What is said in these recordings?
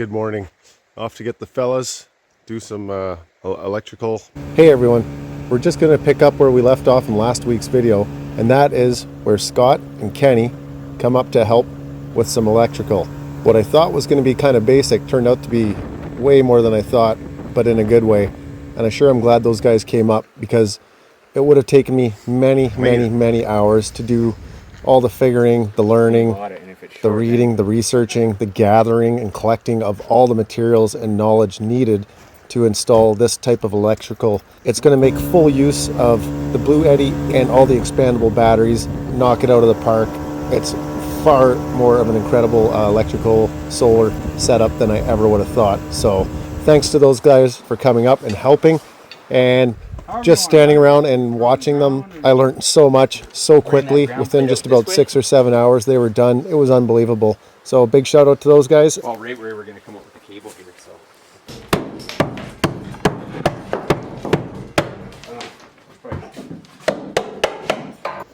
Good morning. Off to get the fellas, do some electrical. Hey everyone, we're just going to pick up where we left off in last week's video, and that is where Scott and Kenny come up to help with some electrical. What I thought was going to be kind of basic turned out to be way more than I thought, but in a good way. And I sure am glad those guys came up, because it would have taken me many hours to do all the figuring, the learning, the reading, the researching, the gathering and collecting of all the materials and knowledge needed to install this type of electrical. It's going to make full use of the Bluetti and all the expandable batteries, knock it out of the park. It's far more of an incredible electrical solar setup than I ever would have thought. So thanks to those guys for coming up and helping, and just standing around and watching them, I learned so much so quickly. Within just about 6 or 7 hours they were done. It was unbelievable. So big shout out to those guys. Well, right where we're going to come up with the cable here, so.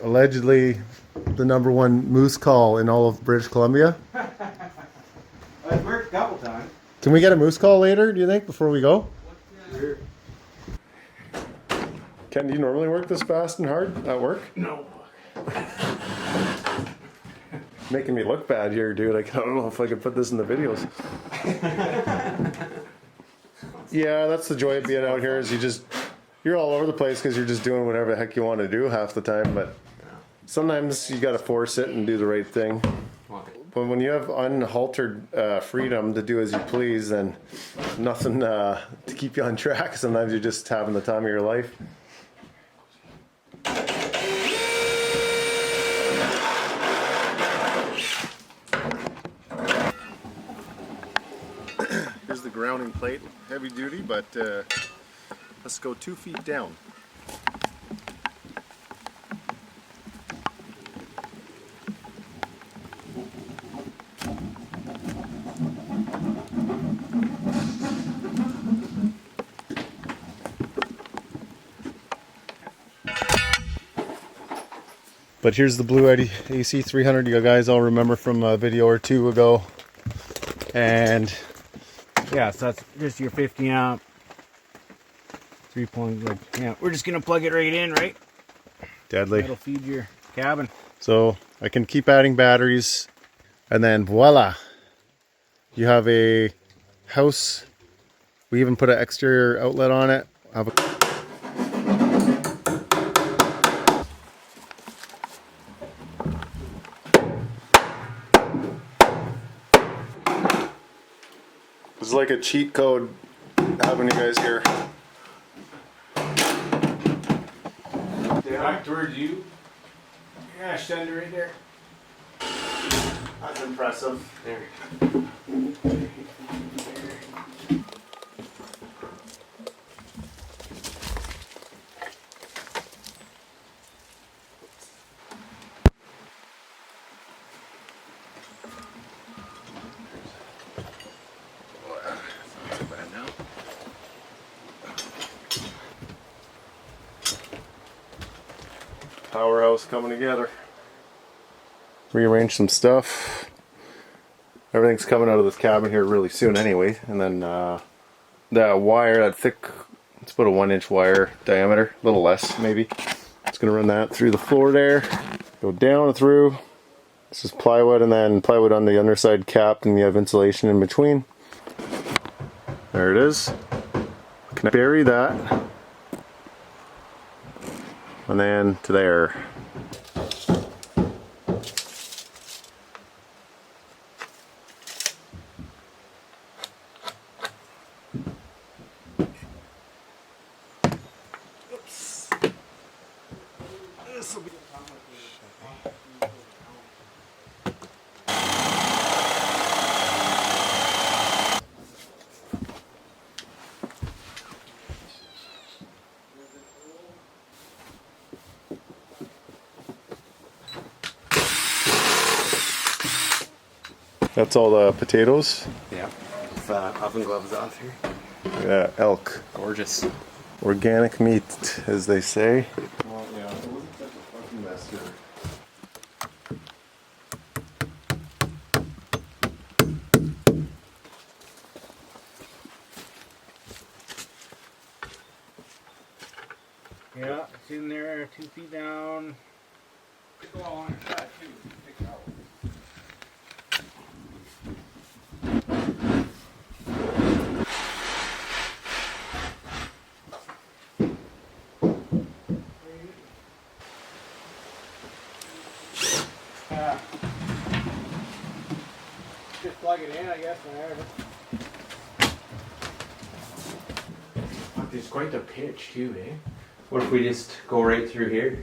Allegedly the #1 moose call in all of British Columbia. I've worked a couple times. Can we get a moose call later, do you think, before we go? Sure. Ken, do you normally work this fast and hard at work? No. Making me look bad here, dude. Like, I don't know if I could put this in the videos. Yeah, that's the joy of being out here, is you're all over the place because you're just doing whatever the heck you want to do half the time, but sometimes you got to force it and do the right thing. But when you have unhaltered freedom to do as you please, then nothing to keep you on track. Sometimes you're just having the time of your life. Here's the grounding plate, heavy duty, but let's go 2 feet down. But here's the Bluetti AC 300 you guys all remember from a video or two ago. And Yeah, so that's just your 50 amp 3 point. Like, yeah, we're just gonna plug it right in, right? deadly. That'll feed your cabin. So I can keep adding batteries, and then voila, you have a house. We even put an exterior outlet on it. Have a It's like a cheat code having you guys here. Back towards you. Yeah, send her right there. That's impressive. There. Powerhouse coming together. Rearrange some stuff. Everything's coming out of this cabin here really soon anyway. And then that wire, that thick, it's about a 1-inch wire diameter, a little less maybe. It's gonna run that through the floor there, go down and through. This is plywood, and then plywood on the underside capped, and you have insulation in between. There it is. Can I bury that? And then to there. Oops. This will be. That's all the potatoes. Yeah. With oven gloves off here. Yeah, elk. Gorgeous. Organic meat, as they say. Well, yeah, it wasn't such a fucking mess here. Yeah, it's in there, 2 feet down. Go on, that too. Pick it out. Just plug it in, I guess, whenever. There's quite a pitch too, eh? What if we just go right through here?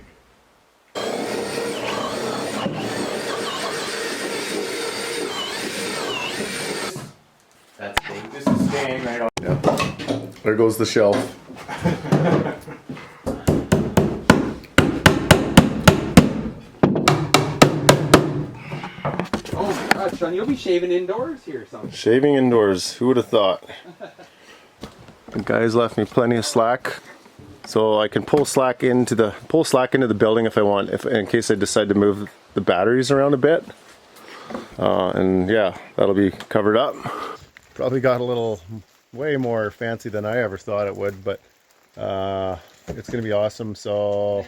That's big. This is staying right on. Yeah. There goes the shelf. Oh my god, Shawn, you'll be shaving indoors here or something. Shaving indoors. Who would have thought? The guys left me plenty of slack, so I can pull slack into the building if I want, in case I decide to move the batteries around a bit. And yeah, that'll be covered up. Probably got a little way more fancy than I ever thought it would, but it's gonna be awesome. So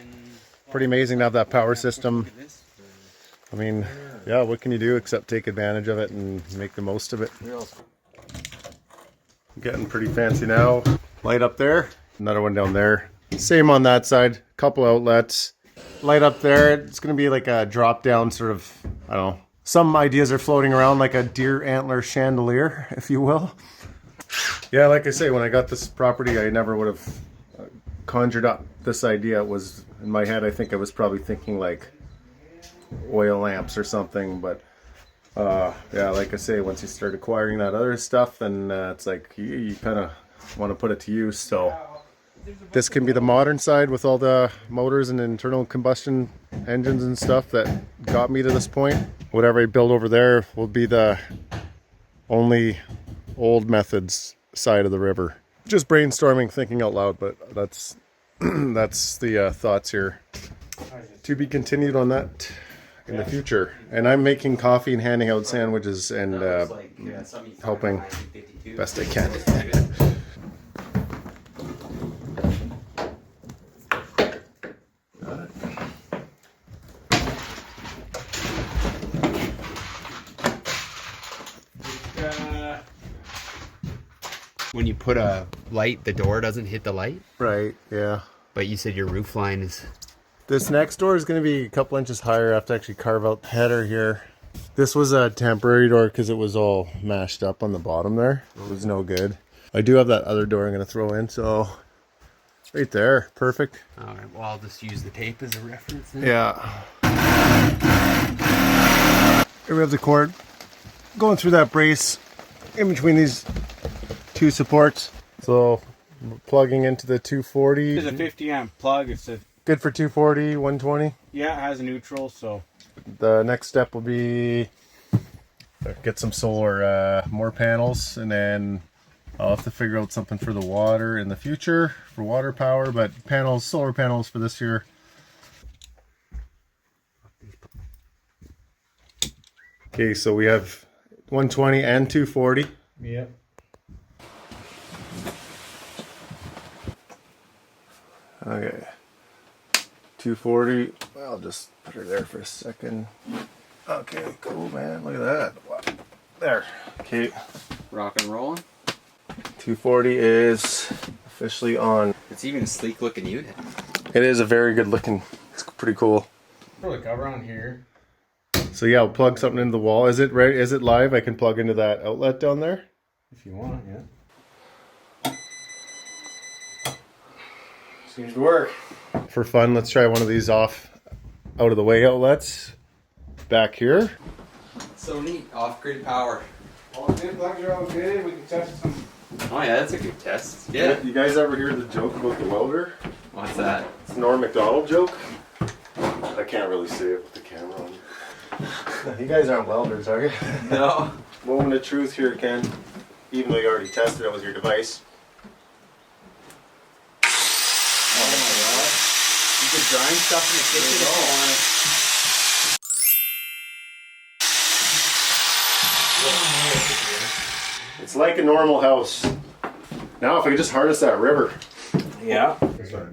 pretty amazing to have that power system. I mean, yeah, what can you do except take advantage of it and make the most of it? Getting pretty fancy now. Light up there, another one down there. Same on that side, couple outlets. Light up there, it's gonna be like a drop down sort of, I don't know. Some ideas are floating around like a deer antler chandelier, if you will. Yeah, like I say, when I got this property, I never would have conjured up this idea. It was in my head, I think I was probably thinking like oil lamps or something, but yeah, like I say, once you start acquiring that other stuff, then it's like you kind of want to put it to use. So this can be the modern side with all the motors and internal combustion engines and stuff that got me to this point. Whatever I build over there will be the only old methods side of the river. Just brainstorming, thinking out loud, but that's that's the thoughts here. To be continued on that in the future. And I'm making coffee and handing out sandwiches and helping best I can. When you put a light, the door doesn't hit the light? Right, yeah. But you said your roof line is... This next door is going to be a couple inches higher. I have to actually carve out the header here. This was a temporary door because it was all mashed up on the bottom there. It was no good. I do have that other door I'm going to throw in, so right there, perfect. All right, well, I'll just use the tape as a reference then. Yeah. Here we have the cord going through that brace in between these two supports. So plugging into the 240. It's a 50 amp plug. It's a good for 240, 120. Yeah, it has a neutral, so the next step will be get some solar, more panels, and then I'll have to figure out something for the water in the future for water power, but panels, solar panels for this year. Okay, so we have 120 and 240. Yep. Okay. 240. I'll just put her there for a second. Okay, cool, man. Look at that. Wow. There. Okay. Rock and rolling. 240 is officially on. It's even a sleek looking unit. It is a very good looking. It's pretty cool. Throw the cover on here. So yeah, I'll plug something into the wall. Is it ready? Is it live? I can plug into that outlet down there. If you want, yeah. Seems to work. For fun, let's try one of these off out of the way outlets back here. So neat, off-grid power. All the plugs are all good. We can test some. Oh yeah, that's a good test. Yeah. You guys ever hear the joke about the welder? What's that? It's a Norm Macdonald joke. I can't really see it with the camera on. You guys aren't welders, are you? No. Moment of truth here, Ken. Even though you already tested it with your device. Oh my god. You could grind stuff in the kitchen if you want. It's like a normal house. Now if I could just harness that river. Yeah.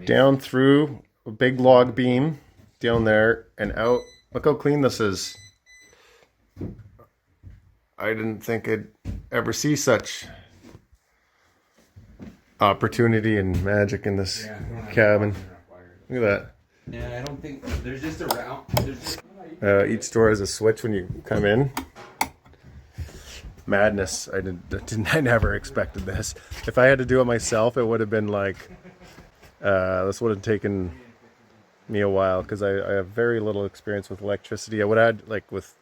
Down through a big log beam down there and out. Look how clean this is. I didn't think I'd ever see such opportunity and magic in this cabin. Look at Yeah, I don't think there's just a round. that. Each door has a switch when you come in. Madness. I never expected this. If I had to do it myself, it would have been like, this would have taken me a while because I have very little experience with electricity. I would add like with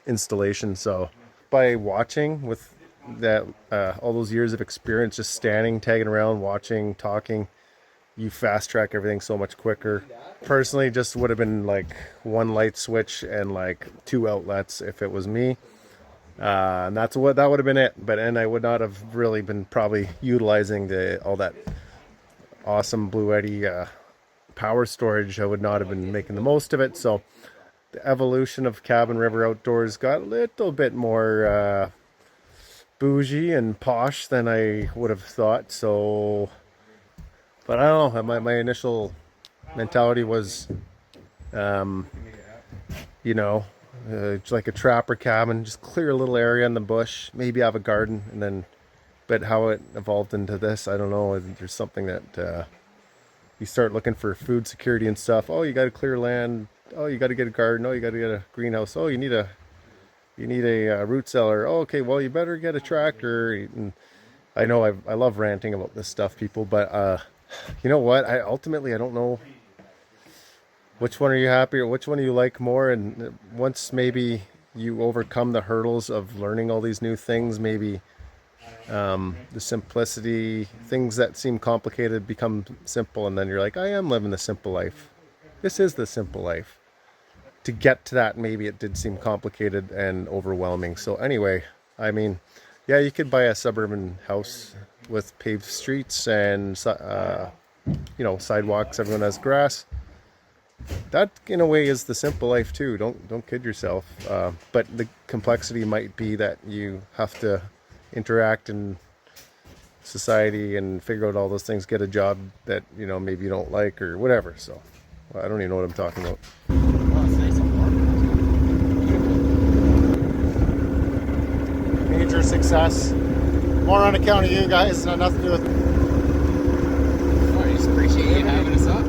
installation. So by watching with that, all those years of experience, just standing, tagging around, watching, talking, you fast track everything so much quicker. Personally, just would have been like one light switch and like 2 outlets if it was me. And that would have been it. And I would not have really been probably utilizing all that awesome Bluetti power storage. I would not have been making the most of it. So the evolution of Cabin River Outdoors got a little bit more bougie and posh than I would have thought. So, but I don't know. My initial mentality was, it's like a trapper cabin, just clear a little area in the bush, maybe have a garden, and then, but how it evolved into this, I don't know. There's something that you start looking for food security and stuff. Oh, you got to clear land. Oh, you got to get a garden. Oh, you got to get a greenhouse. Oh, you need a root cellar. Oh, okay, well, you better get a tractor. And I know I love ranting about this stuff, people, but you know what? I don't know which one are you happy or which one do you like more. And once maybe you overcome the hurdles of learning all these new things, maybe the simplicity, things that seem complicated become simple, and then you're like, I am living the simple life. This is the simple life. To get to that, maybe it did seem complicated and overwhelming. So anyway, I mean, yeah, you could buy a suburban house with paved streets and sidewalks. Everyone has grass. That, in a way, is the simple life too. Don't kid yourself. But the complexity might be that you have to interact in society and figure out all those things. Get a job that maybe you don't like or whatever. So I don't even know what I'm talking about. Major success. More on account of you guys, nothing to do with. I just appreciate you having us up.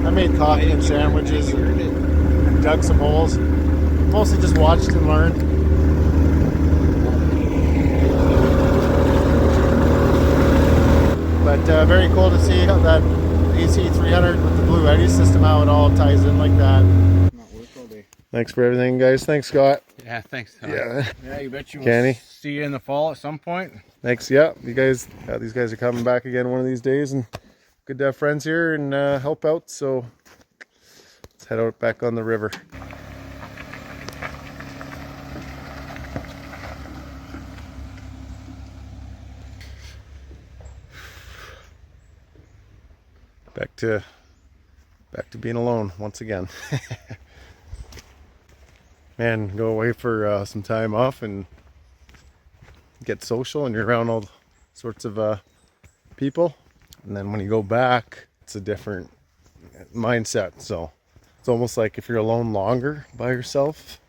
I made coffee and sandwiches and dug some holes. Mostly just watched and learned. But very cool to see how that AC300 with the Bluetti system, how it all ties in like that. Thanks for everything, guys. Thanks, Scott. Yeah, thanks. Yeah. Yeah, you bet you Kenny. will see you in the fall at some point. Thanks. Yeah, you guys. These guys are coming back again one of these days, and good to have friends here and help out. So let's head out back on the river. Back to being alone once again. Man, go away for some time off and get social, and you're around all sorts of people. And then when you go back, it's a different mindset. So it's almost like if you're alone longer by yourself,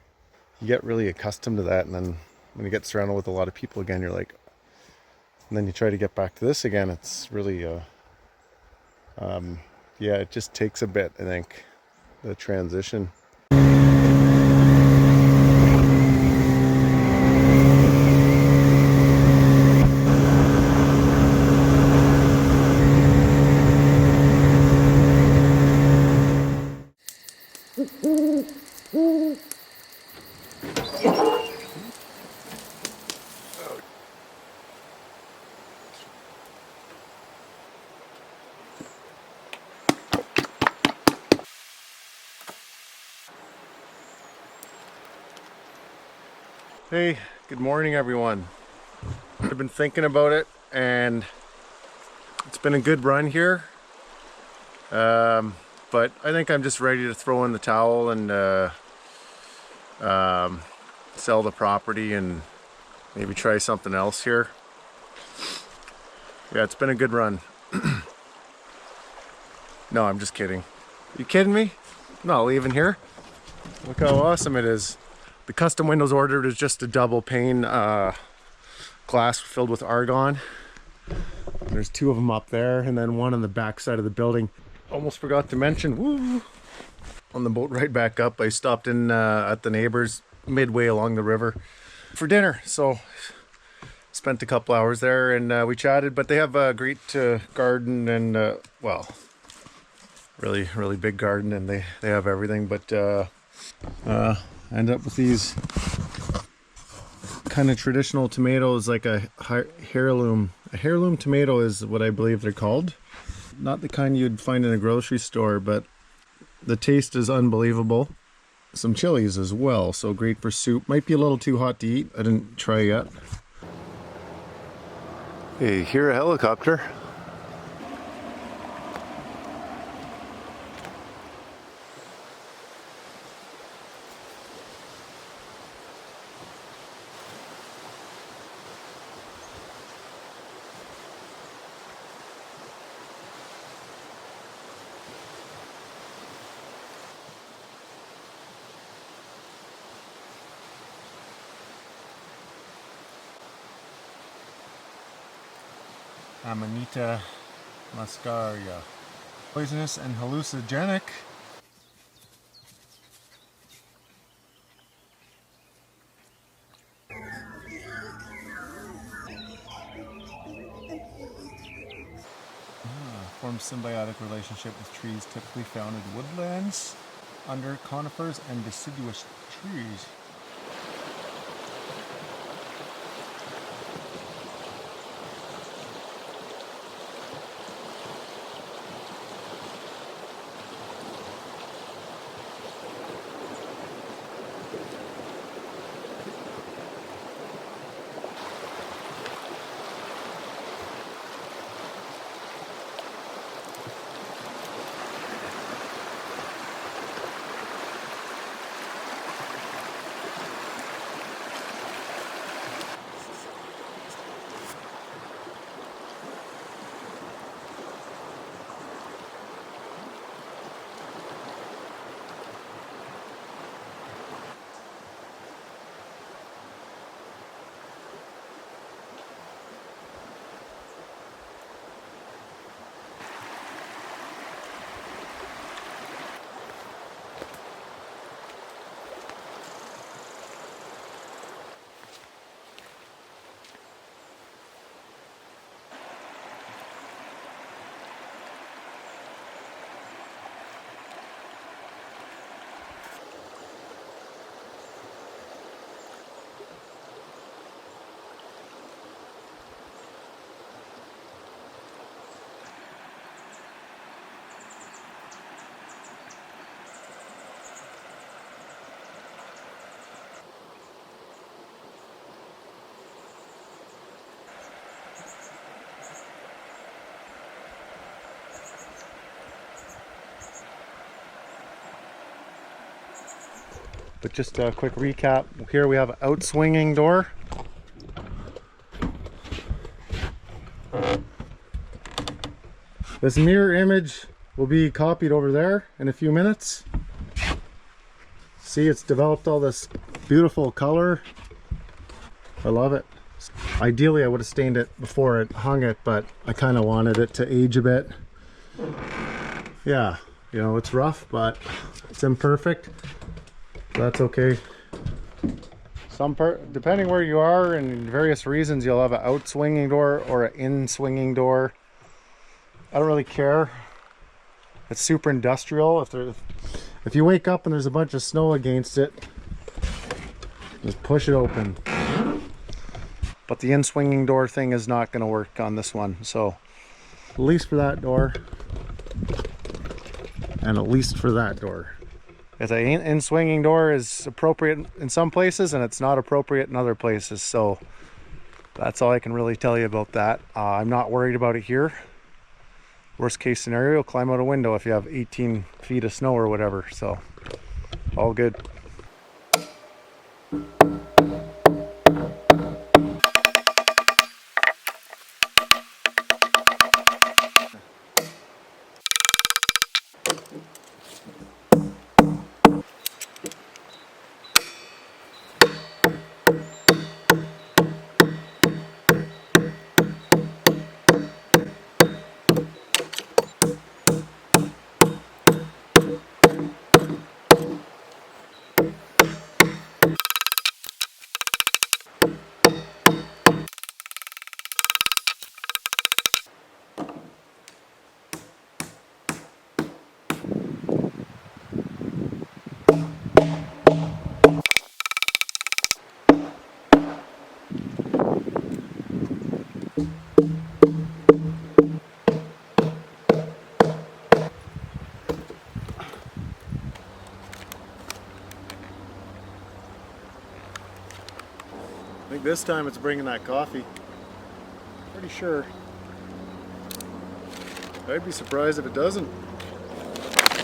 you get really accustomed to that. And then when you get surrounded with a lot of people again, you're like, and then you try to get back to this again. It's really, yeah, it just takes a bit, I think, the transition. Hey, good morning everyone. I've been thinking about it and it's been a good run here. But I think I'm just ready to throw in the towel and sell the property and maybe try something else here. Yeah, it's been a good run. No, I'm just kidding. You kidding me? I'm not leaving here. Look how awesome it is. The custom windows ordered is just a double pane glass filled with argon. There's two of them up there and then one on the back side of the building. Almost forgot to mention, woo! On the boat ride back up, I stopped in at the neighbors midway along the river for dinner. So spent a couple hours there and we chatted, but they have a great garden and well, really big garden, and they have everything, but end up with these kind of traditional tomatoes, like a heirloom. A heirloom tomato is what I believe they're called. Not the kind you'd find in a grocery store, but the taste is unbelievable. Some chilies as well, so great for soup. Might be a little too hot to eat. I didn't try yet. Hey, hear a helicopter. Amanita muscaria. Poisonous and hallucinogenic. Forms symbiotic relationship with trees typically found in woodlands, under conifers and deciduous trees. But just a quick recap. Here we have an out-swinging door. This mirror image will be copied over there in a few minutes. See, it's developed all this beautiful color. I love it. Ideally, I would have stained it before it hung it, but I kind of wanted it to age a bit. Yeah, you know, it's rough, but it's imperfect. That's okay. Depending where you are and various reasons, you'll have an out swinging door or an in swinging door. I don't really care. It's super industrial. If you wake up and there's a bunch of snow against it, just push it open. But the in swinging door thing is not going to work on this one. So at least for that door, and at least for that door. The in swinging door is appropriate in some places and it's not appropriate in other places. So that's all I can really tell you about that. I'm not worried about it here. Worst case scenario, climb out a window if you have 18 feet of snow or whatever. So all good. this time it's bringing that coffee. Pretty sure. I'd be surprised if it doesn't.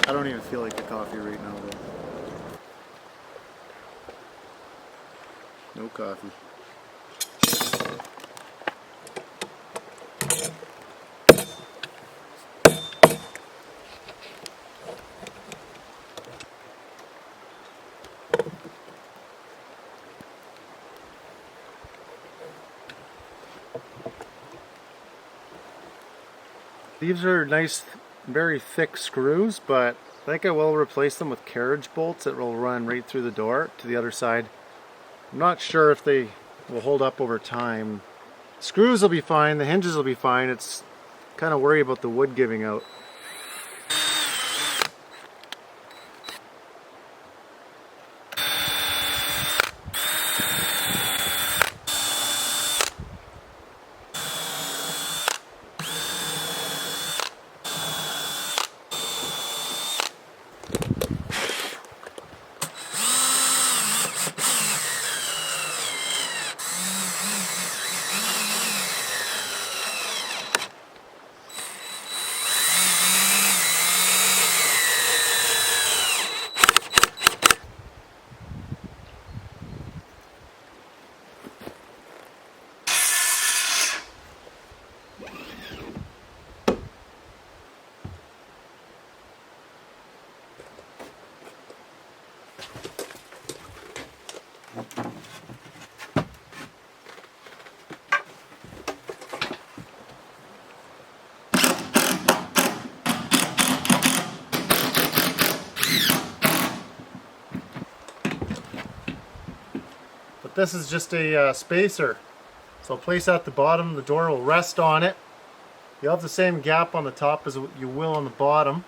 I don't even feel like the coffee right now though. No coffee. These are nice, very thick screws, but I think I will replace them with carriage bolts that will run right through the door to the other side. I'm not sure if they will hold up over time. Screws will be fine, the hinges will be fine. It's kind of worry about the wood giving out. This is just a spacer, so I'll place at the bottom. The door will rest on it. You'll have the same gap on the top as you will on the bottom.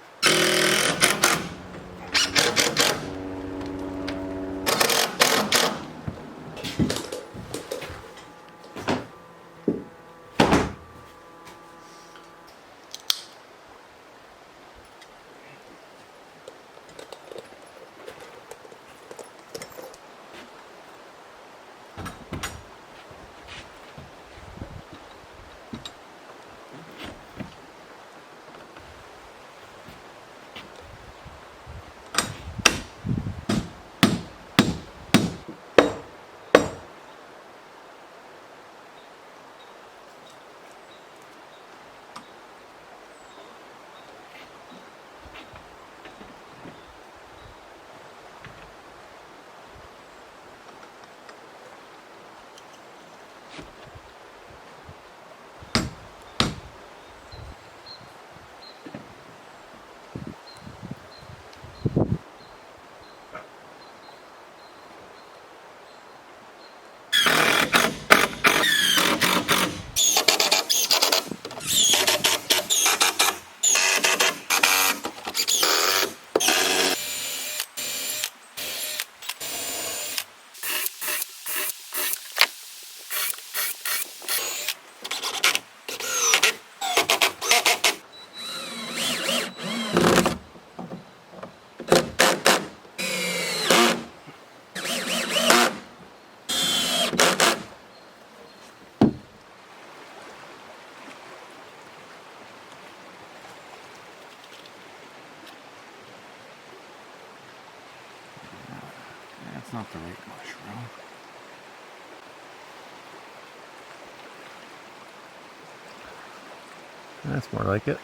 That's not the right mushroom. That's more like it.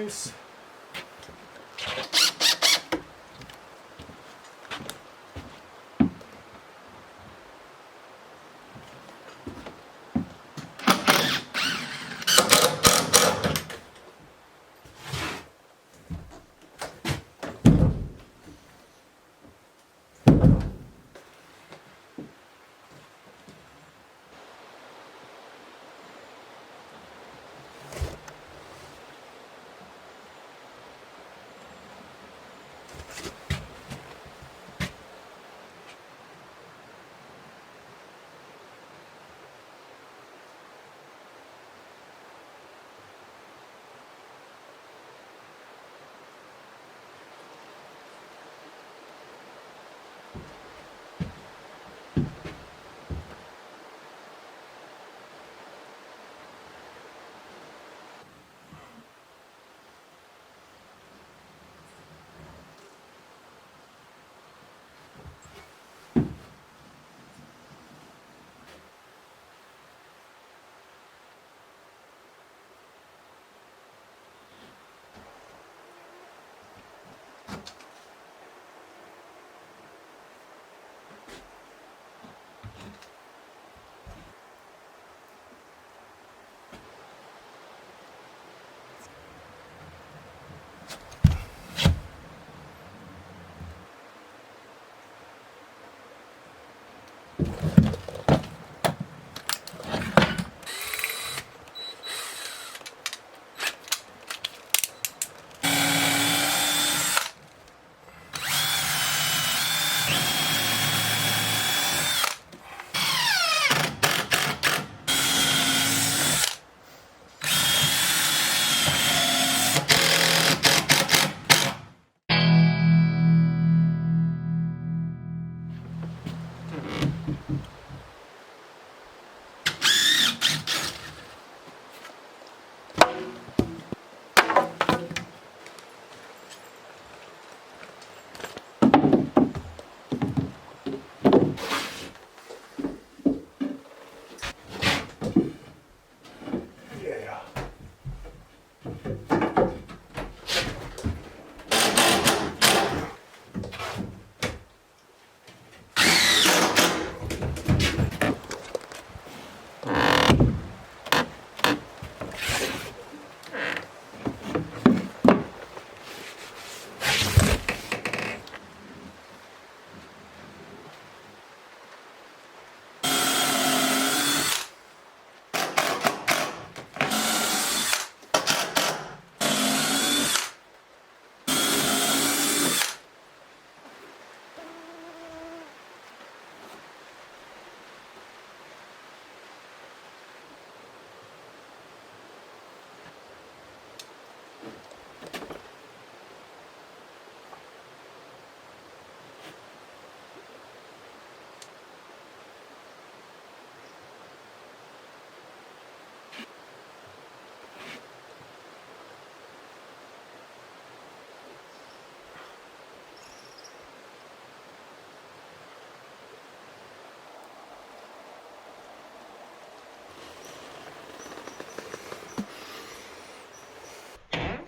joints.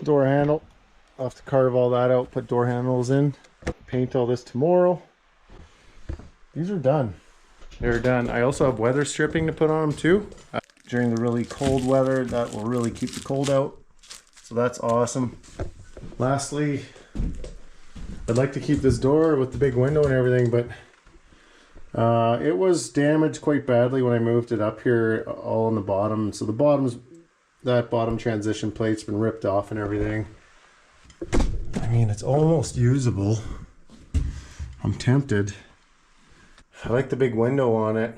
Door handle. I'll have to carve all that out, put door handles in, paint all this tomorrow. These are done. They're done. I also have weather stripping to put on them too. During the really cold weather, that will really keep the cold out. So that's awesome. Lastly, I'd like to keep this door with the big window and everything, but it was damaged quite badly when I moved it up here, all on the bottom. So the bottom's, that bottom transition plate's been ripped off and everything. I mean, it's almost usable. I'm tempted. I like the big window on it.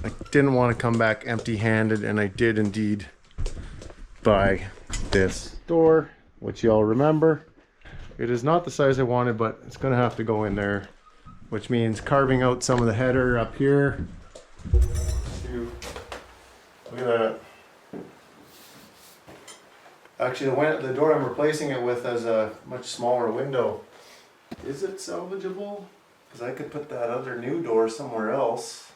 I didn't want to come back empty-handed, and I did indeed buy this door, which y'all remember. It is not the size I wanted, but it's gonna have to go in there, which means carving out some of the header up here. Look at that. Actually, the door I'm replacing it with has a much smaller window. Is it salvageable? Because I could put that other new door somewhere else.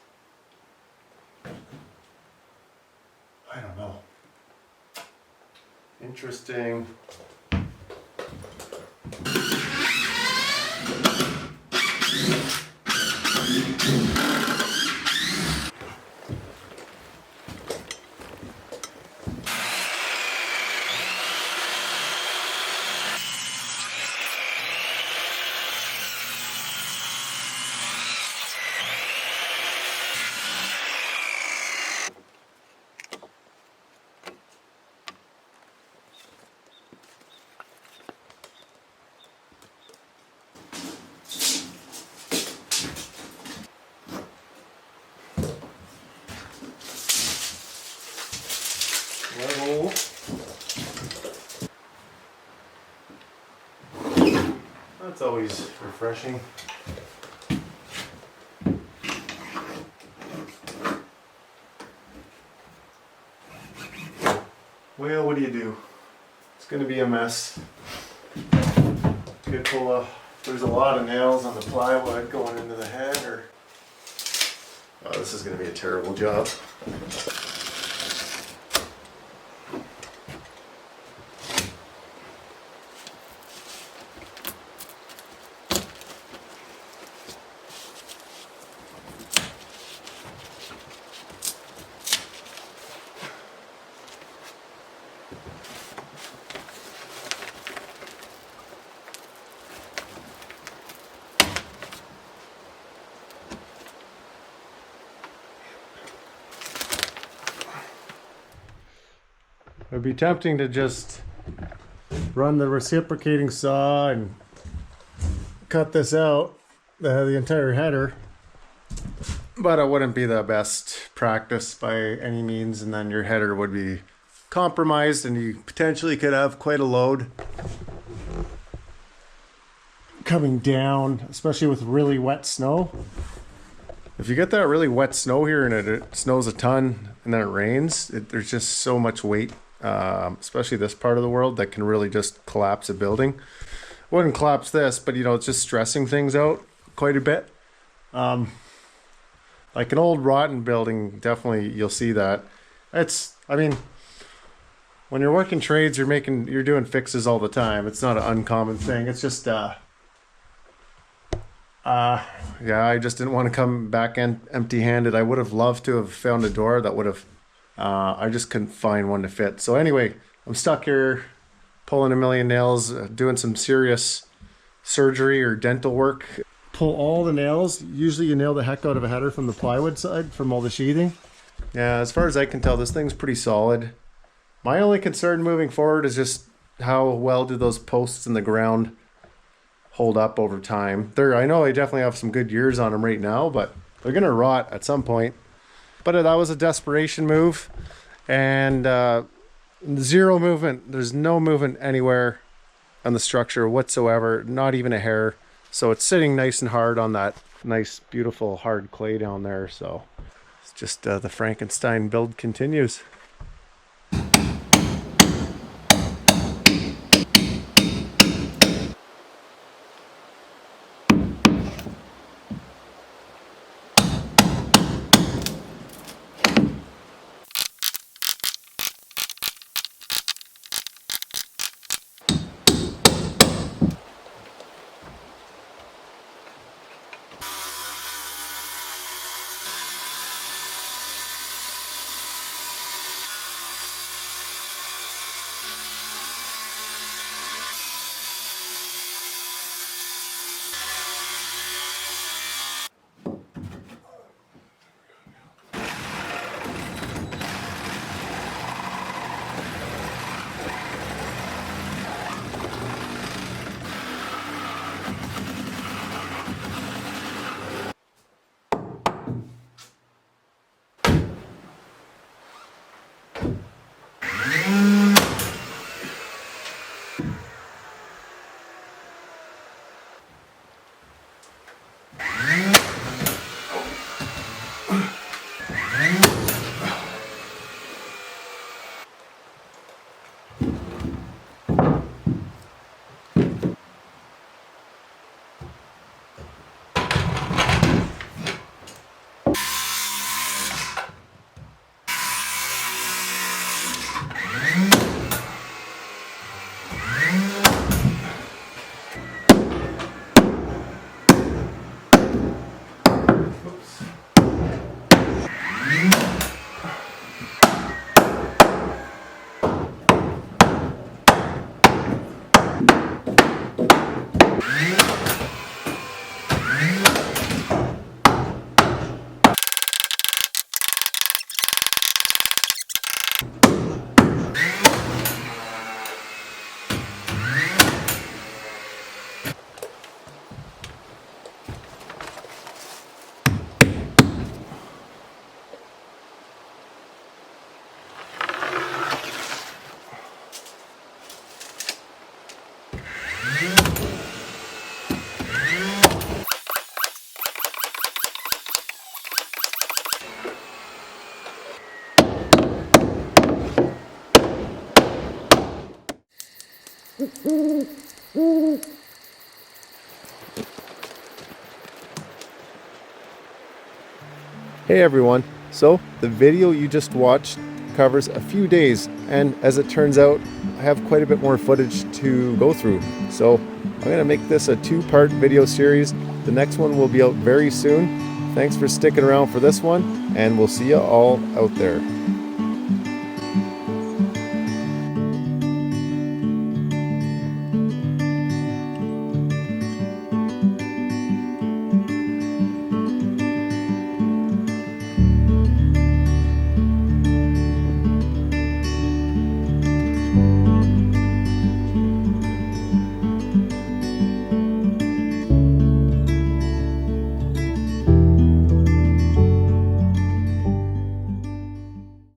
I don't know. Interesting. Level. That's always refreshing. Well, what do you do? It's going to be a mess. Could pull a. There's a lot of nails on the plywood going into the head, or. Oh, this is going to be a terrible job. It'd be tempting to just run the reciprocating saw and cut this out, the entire header, but it wouldn't be the best practice by any means, and then your header would be compromised and you potentially could have quite a load coming down, especially with really wet snow. If you get that really wet snow here and it snows a ton and then it rains, there's just so much weight, especially this part of the world, that can really just collapse a building. Wouldn't collapse this, but you know, it's just stressing things out quite a bit. Like an old rotten building, definitely you'll see that. I mean, when you're working trades, you're doing fixes all the time. It's not an uncommon thing. It's just yeah, I just didn't want to come back empty-handed. I would have loved to have found a door that would have, I just couldn't find one to fit. So anyway, I'm stuck here pulling a million nails, doing some serious surgery or dental work. Pull all the nails. Usually you nail the heck out of a header from the plywood side, from all the sheathing. Yeah, as far as I can tell, this thing's pretty solid. My only concern moving forward is just how well do those posts in the ground hold up over time. I know I definitely have some good years on them right now, but they're gonna rot at some point. But that was a desperation move, and zero movement. There's no movement anywhere on the structure whatsoever, not even a hair. So it's sitting nice and hard on that nice, beautiful, hard clay down there. So it's just the Frankenstein build continues. Hey everyone, so the video you just watched covers a few days, and as it turns out I have quite a bit more footage to go through, so I'm going to make this a two-part video series. The next one will be out very soon. Thanks for sticking around for this one, and we'll see you all out there.